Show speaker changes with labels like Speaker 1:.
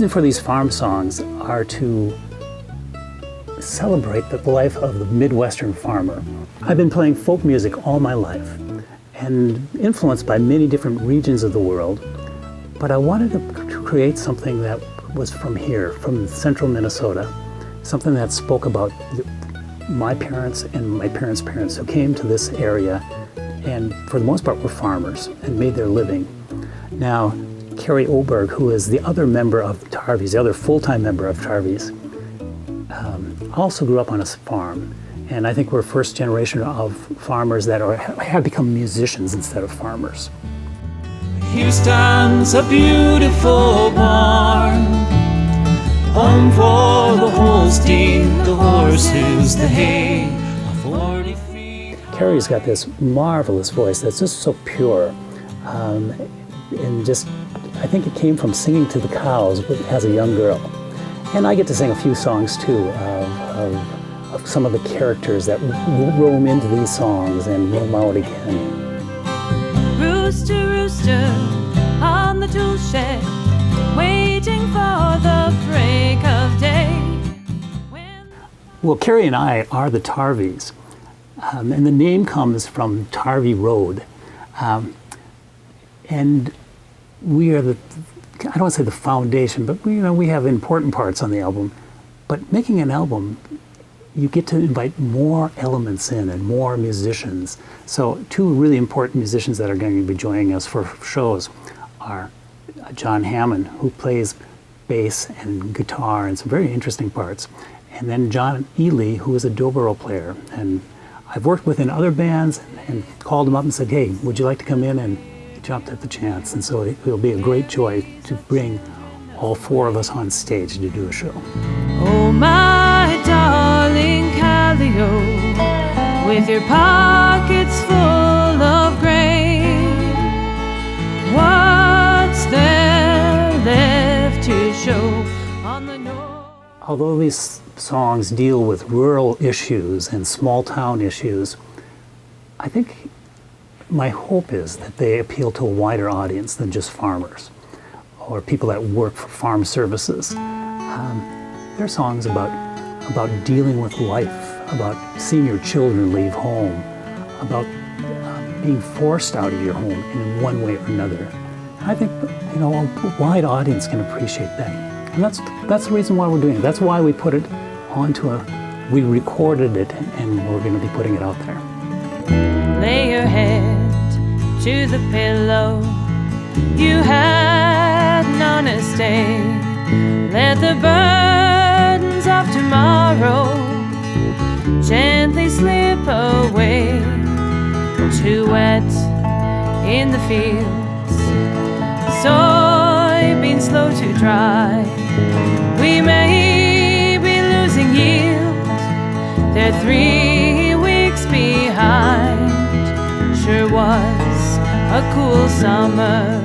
Speaker 1: reason for these farm songs are to celebrate the life of the Midwestern farmer. I've been playing folk music all my life and influenced by many different regions of the world, but I wanted to create something that was from here, from central Minnesota, something that spoke about my parents and my parents' parents who came to this area and for the most part were farmers and made their living. Now, Carrie Oberg, who is the other member of the Tarveys, the other full-time member of Tarveys, also grew up on a farm. And I think we're first generation of farmers that have become musicians instead of farmers.
Speaker 2: Houston's a beautiful barn, home for the Holstein, the horses, the hay, a 40 feet.
Speaker 1: Carrie's got this marvelous voice that's just so pure. And just, I think it came from singing to the cows as a young girl. And I get to sing a few songs too of some of the characters that roam into these songs and roam out again.
Speaker 3: Rooster, rooster, on the tool shed, waiting for the break of day.
Speaker 1: Well, Carrie and I are the Tarveys, and the name comes from Tarvey Road. And we are the, I don't want to say the foundation, but we have important parts on the album. But making an album, you get to invite more elements in and more musicians. So two really important musicians that are going to be joining us for shows are John Hammond, who plays bass and guitar and some very interesting parts, and then John Ely, who is a dobro player. And I've worked with in other bands and called him up and said, hey, would you like to come in? And he jumped at the chance. And so it'll be a great joy to bring all four of us on stage to do a show.
Speaker 3: Oh, my darling Callio, with your pockets full of grain, what's there left to show on the north?
Speaker 1: Although these songs deal with rural issues and small town issues, I think my hope is that they appeal to a wider audience than just farmers or people that work for farm services. They're songs about dealing with life, about seeing your children leave home, about being forced out of your home in one way or another. I think a wide audience can appreciate that. And that's the reason why we're doing it. That's why we put it onto we recorded it and we're going to be putting it out there.
Speaker 3: Lay your head to the pillow. You had an honest day. Let the burdens of tomorrow gently slip away. Too wet in the fields, soybeans slow to dry. We may be losing yield, they're 3 weeks behind. Sure was a cool summer.